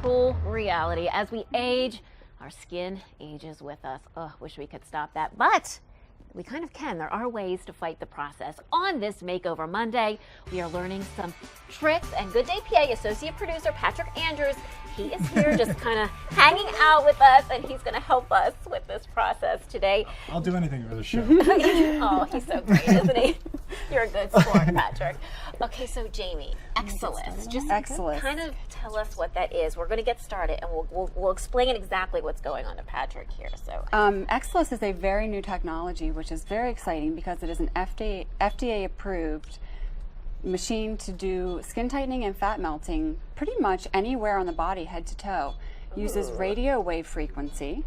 cruel reality. As we age, our skin ages with us. Ugh, wish we could stop that, but we kind of can. There are ways to fight the process. On this Makeover Monday, we are learning some tricks, and Good Day PA associate producer Patrick Andrews, he is here just kind of hanging out with us, and he's going to help us with this process today. I'll do anything for the show. Oh, he's so great, isn't he? You're a good sport, Patrick. Okay, so Jamie, Exilis. Just kind of tell us what that is. We're going to get started, and we'll explain exactly what's going on to Patrick here. So, Exilis is a very new technology, which is very exciting because it is an FDA approved machine to do skin tightening and fat melting pretty much anywhere on the body, head to toe. Uses radio wave frequency,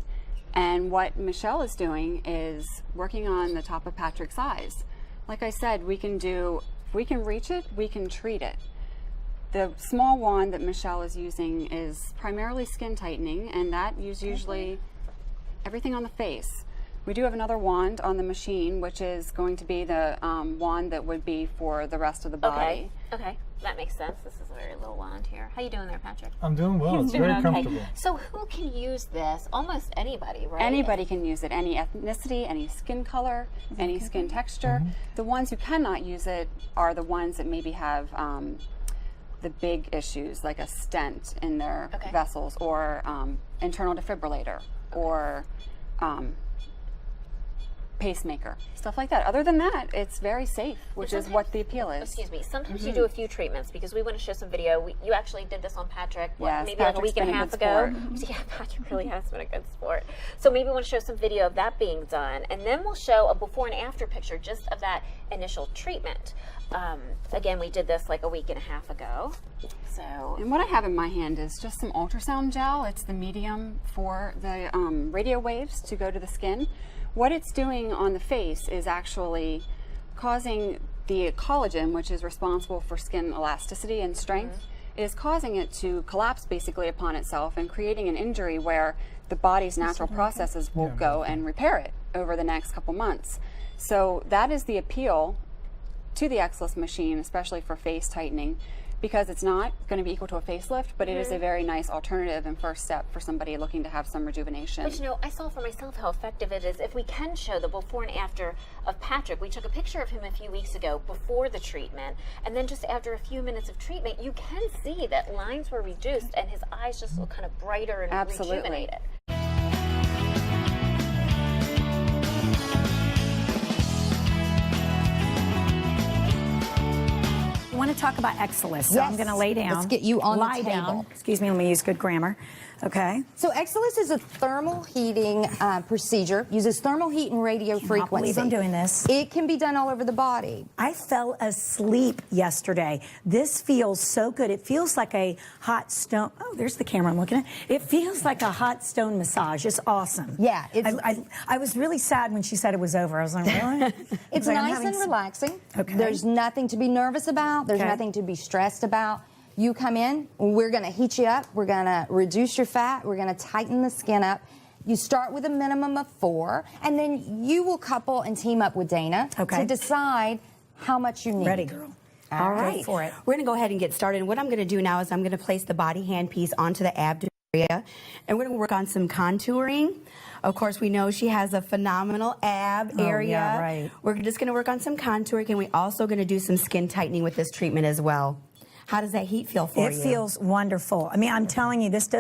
and what Michelle is doing is working on the top of Patrick's eyes. Like I said, we can reach it, we can treat it. The small wand that Michelle is using is primarily skin tightening, and that is usually everything on the face. We do have another wand on the machine, which is going to be the wand that would be for the rest of the body. Okay, that makes sense. This is a very little wand here. How you doing there, Patrick? I'm doing well. It's very comfortable. So who can use this? Almost anybody, right? Anybody can use it. Any ethnicity, any skin color, any skin texture. The ones who cannot use it are the ones that maybe have the big issues, like a stent in their vessels, or internal defibrillator, or pacemaker, stuff like that. Other than that, it's very safe, which is what the appeal is. Excuse me. Sometimes you do a few treatments because we want to show some video. You actually did this on Patrick, yes, maybe like a week and a half ago. Yeah, Patrick really has been a good sport. So maybe we want to show some video of that being done, and then we'll show a before and after picture just of that initial treatment. Again, we did this like a week and a half ago. So, and what I have in my hand is just some ultrasound gel. It's the medium for the radio waves to go to the skin. What it's doing on the face is actually causing the collagen, which is responsible for skin elasticity and strength, is causing it to collapse basically upon itself and creating an injury where the body's natural processes will go and repair it over the next couple months. So that is the appeal to the Exilis machine, especially for face tightening, because it's not going to be equal to a facelift, but it is a very nice alternative and first step for somebody looking to have some rejuvenation. But you know, I saw for myself how effective it is. If we can show the before and after of Patrick, we took a picture of him a few weeks ago before the treatment, and then just after a few minutes of treatment, you can see that lines were reduced and his eyes just look kind of brighter and rejuvenated. I want to talk about Exilis, so I'm going to lay down. Let's get you on lie the table. down. Excuse me, let me use good grammar. Okay. So Exilis is a thermal heating procedure. Uses thermal heat and radio frequency. I believe I'm doing this. It can be done all over the body. I fell asleep yesterday. This feels so good. It feels like a hot stone. Oh, there's the camera I'm looking at. It feels like a hot stone massage. It's awesome. Yeah. I was really sad when she said it was over. I was like, really? It's like, nice and relaxing. Okay. There's nothing to be nervous about. There's nothing to be stressed about. You come in, we're going to heat you up, we're going to reduce your fat, we're going to tighten the skin up. You start with a minimum of 4, and then you will couple and team up with Dana to decide how much you need. Ready, girl. All right. Go for it. We're going to go ahead and get started. And what I'm going to do now is I'm going to place the body hand piece onto the abdomen area, and we're going to work on some contouring. Of course, we know she has a phenomenal ab area. Yeah, right. We're just going to work on some contouring, and we're also going to do some skin tightening with this treatment as well. How does that heat feel for you? It feels wonderful. I mean, I'm telling you, this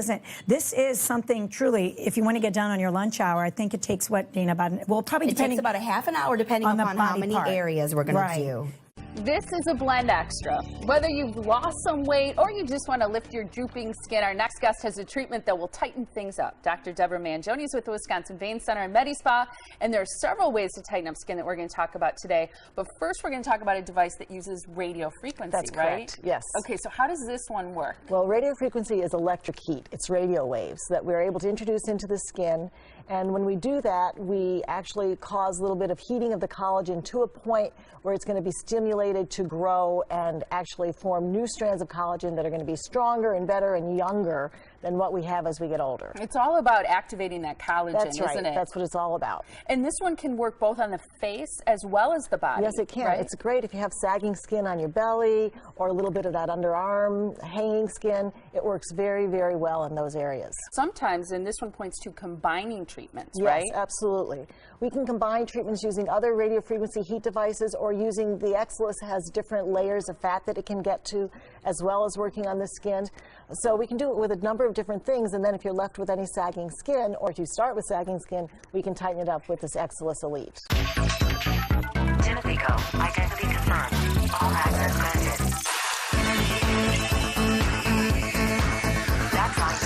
is something truly, if you want to get done on your lunch hour, I think it takes what, Dana, probably it takes about a half an hour depending upon how many areas we're going to do. This is a Blend Extra. Whether you've lost some weight or you just want to lift your drooping skin, our next guest has a treatment that will tighten things up. Dr. Deborah Mangione is with the Wisconsin Vein Center and MediSpa, and there are several ways to tighten up skin that we're going to talk about today. But first, we're going to talk about a device that uses radio frequency, That's correct, yes. Okay, so how does this one work? Well, radio frequency is electric heat. It's radio waves that we're able to introduce into the skin. And when we do that, we actually cause a little bit of heating of the collagen to a point where it's going to be stimulated to grow and actually form new strands of collagen that are going to be stronger and better and younger than what we have as we get older. It's all about activating that collagen, That's right. isn't it? That's what it's all about. And this one can work both on the face as well as the body. Yes, it can. Right? It's great if you have sagging skin on your belly or a little bit of that underarm hanging skin. It works very, very well in those areas. Sometimes, and this one points to combining treatments, Yes, right? absolutely. We can combine treatments using other radiofrequency heat devices or using the Exilis has different layers of fat that it can get to, as well as working on the skin. So we can do it with a number of different things, and then if you're left with any sagging skin, or if you start with sagging skin, we can tighten it up with this Exilis Elite. Timothy Go, identity confirmed. All access granted. That's on T.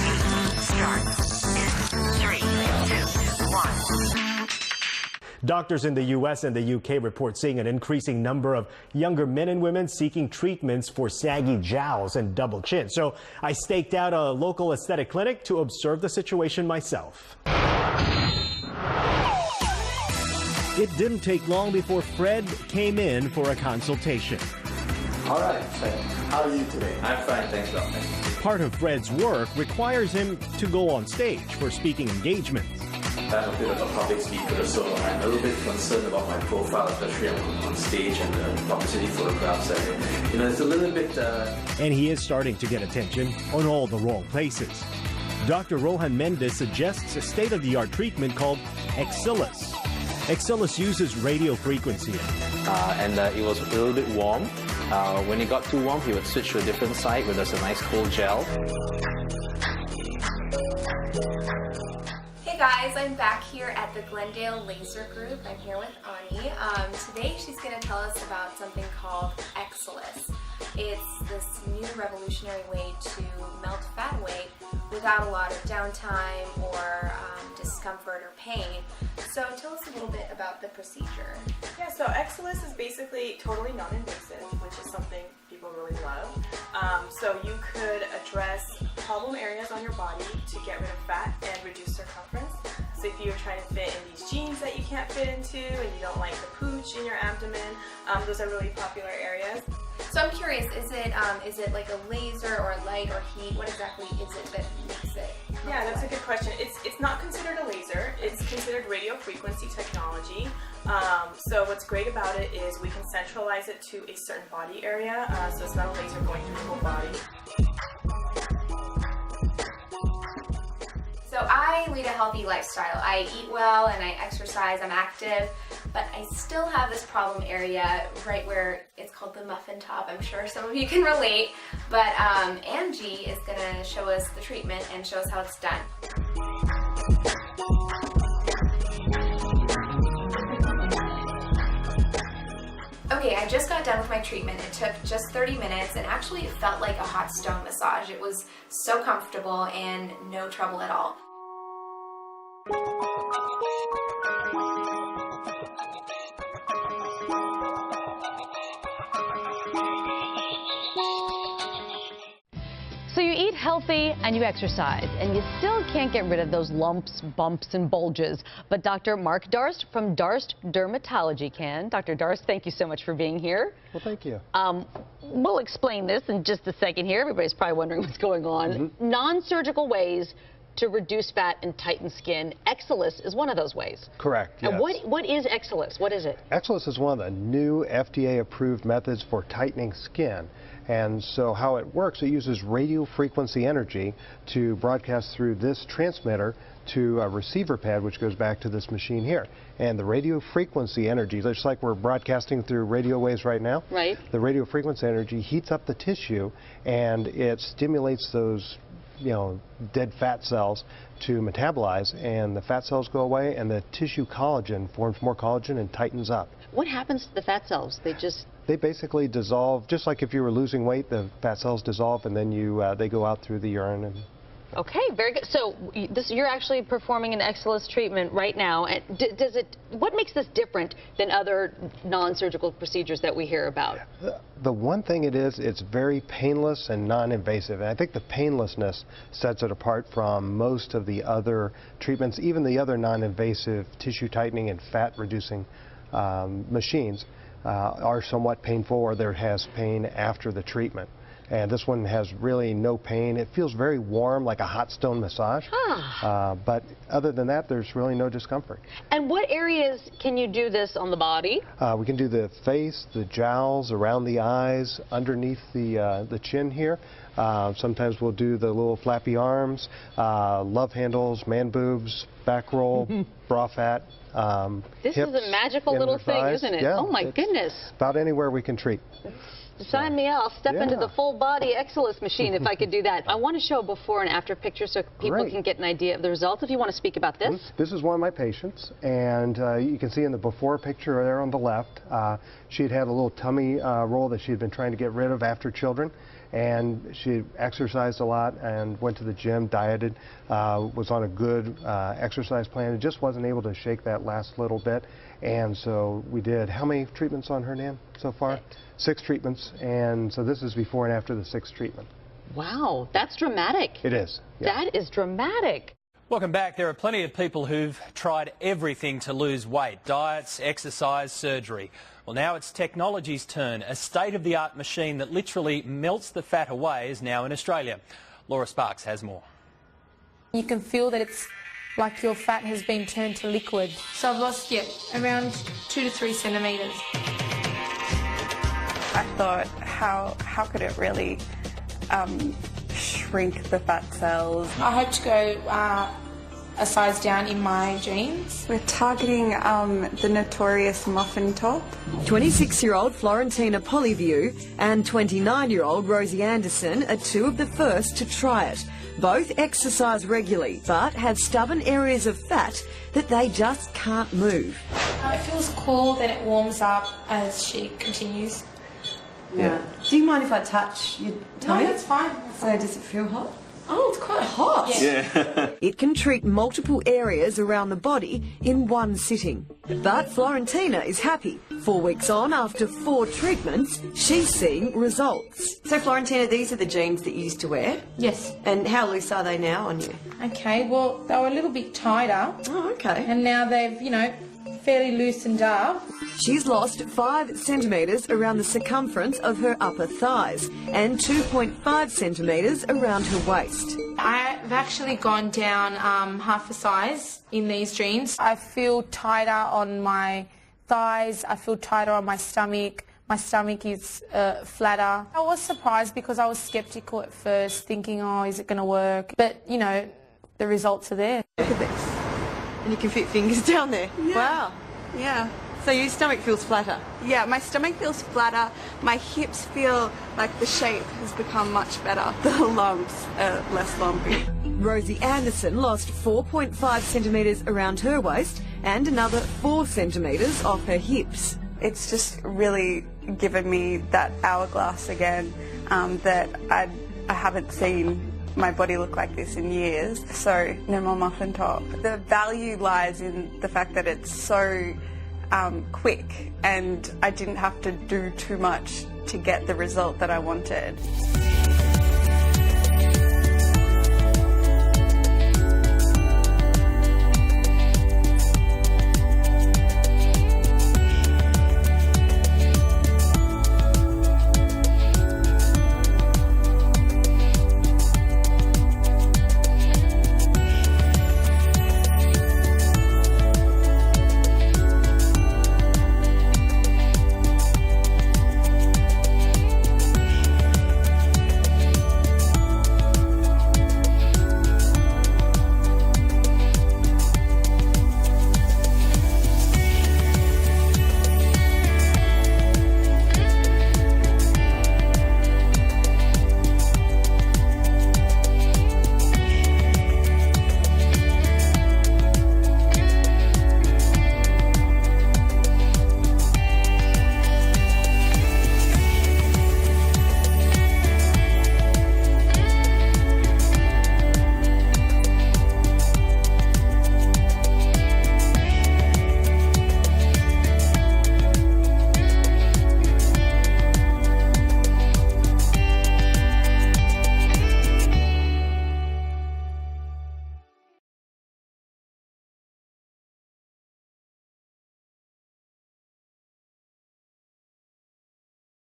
Start. In 3, 2, 1. Doctors in the U.S. and the U.K. report seeing an increasing number of younger men and women seeking treatments for saggy jowls and double chin. So I staked out a local aesthetic clinic to observe the situation myself. It didn't take long before Fred came in for a consultation. All right, Fred. How are you today? I'm fine, thanks, doctor. Part of Fred's work requires him to go on stage for speaking engagements. I'm a bit of a public speaker, so I'm a little bit concerned about my profile, especially on stage and the publicity photographs. It's a little bit... And he is starting to get attention on all the wrong places. Dr. Rohan Mendes suggests a state-of-the-art treatment called Exilis. Exilis uses radio frequency. And it was a little bit warm. When it got too warm, he would switch to a different side where there's a nice cold gel. Hey guys, I'm back here at the Glendale Laser Group. I'm here with Ani. Today she's going to tell us about something called Exilis. It's this new revolutionary way to melt fat away without a lot of downtime or discomfort or pain. So tell us a little bit about the procedure. Yeah, so Exilis is basically totally non-invasive, which is something people really love. So you could address problem areas on your body to get rid of fat and reduce circumference. So if you're trying to fit in these jeans that you can't fit into and you don't like the pooch in your abdomen, those are really popular areas. So I'm curious, is it like a laser or light or heat? What exactly is it that makes it? Yeah, that's a good question. It's not considered a laser. It's considered radio frequency technology. So what's great about it is we can centralize it to a certain body area, so it's not a laser going through the whole body. So I lead a healthy lifestyle. I eat well and I exercise, I'm active, but I still have this problem area right where it's called the muffin top. I'm sure some of you can relate, but Angie is going to show us the treatment and show us how it's done. Okay, I just got done with my treatment. It took just 30 minutes and actually it felt like a hot stone massage. It was so comfortable and no trouble at all. So you eat healthy and you exercise, and you still can't get rid of those lumps, bumps, and bulges. But Dr. Mark Darst from Darst Dermatology can. Dr. Darst, thank you so much for being here. Well, thank you. We'll explain this in just a second here. Everybody's probably wondering what's going on. Non-surgical ways to reduce fat and tighten skin. Exilis is one of those ways. Correct, yes. And what is Exilis? What is it? Exilis is one of the new FDA-approved methods for tightening skin. And so how it works, it uses radio frequency energy to broadcast through this transmitter to a receiver pad, which goes back to this machine here. And the radio frequency energy, just like we're broadcasting through radio waves right now, right? The radio frequency energy heats up the tissue and it stimulates those dead fat cells to metabolize, and the fat cells go away and the tissue collagen forms more collagen and tightens up. What happens to the fat cells? They basically dissolve, just like if you were losing weight, the fat cells dissolve and then they go out through the urine. And okay, very good. So you're actually performing an Exilis treatment right now. And what makes this different than other non-surgical procedures that we hear about? The one thing it's very painless and non-invasive. And I think the painlessness sets it apart from most of the other treatments, even the other non-invasive tissue tightening and fat reducing machines are somewhat painful, or there has pain after the treatment. And this one has really no pain. It feels very warm, like a hot stone massage. But other than that, there's really no discomfort. And what areas can you do this on the body? We can do the face, the jowls, around the eyes, underneath the chin here. Sometimes we'll do the little flappy arms, love handles, man boobs, back roll, bra fat. This hips, is a magical little thing, thighs. isn't it? Yeah, oh my goodness. About anywhere we can treat. Sign me out. I'll step into the full body Exilis machine if I could do that. I want to show a before and after picture so people can get an idea of the results. If you want to speak about this. This is one of my patients, and you can see in the before picture there on the left, she had a little tummy roll that she had been trying to get rid of after children. And she exercised a lot and went to the gym, dieted, was on a good exercise plan, and just wasn't able to shake that last little bit. And so we did, how many treatments on her, Nan, so far? 6 treatments, and so this is before and after the 6th treatment. Wow, that's dramatic. It is. Yeah. That is dramatic. Welcome back. There are plenty of people who've tried everything to lose weight: diets, exercise, surgery. Well, now it's technology's turn. A state-of-the-art machine that literally melts the fat away is now in Australia. Laura Sparks has more. You can feel that it's like your fat has been turned to liquid. So I've lost, around 2 to 3 centimetres. I thought, how could it really shrink the fat cells? I hope to go a size down in my jeans. We're targeting the notorious muffin top. 26-year-old Florentina Polyview and 29-year-old Rosie Anderson are 2 of the first to try it. Both exercise regularly, but have stubborn areas of fat that they just can't move. It feels cool, then it warms up as she continues. Yeah. Do you mind if I touch your tummy? No, that's fine. So does it feel hot? Oh, it's quite hot. Yeah. It can treat multiple areas around the body in one sitting. But Florentina is happy. 4 weeks on, after 4 treatments, she's seeing results. So Florentina, these are the jeans that you used to wear? Yes. And how loose are they now on you? Okay, well, they were a little bit tighter. Oh, okay. And now they've, fairly loosened up. She's lost 5 centimetres around the circumference of her upper thighs and 2.5 centimetres around her waist. I've actually gone down half a size in these jeans. I feel tighter on my thighs, I feel tighter on my stomach. My stomach is flatter. I was surprised because I was sceptical at first, thinking, oh, is it going to work? But, the results are there. Look at this. And you can fit fingers down there. Yeah. Wow. Yeah. So your stomach feels flatter? Yeah, my stomach feels flatter. My hips feel like the shape has become much better. The lumps are less lumpy. Rosie Anderson lost 4.5 centimetres around her waist and another 4 centimetres off her hips. It's just really given me that hourglass again that I haven't seen my body look like this in years. So no more muffin top. The value lies in the fact that it's so quick and I didn't have to do too much to get the result that I wanted.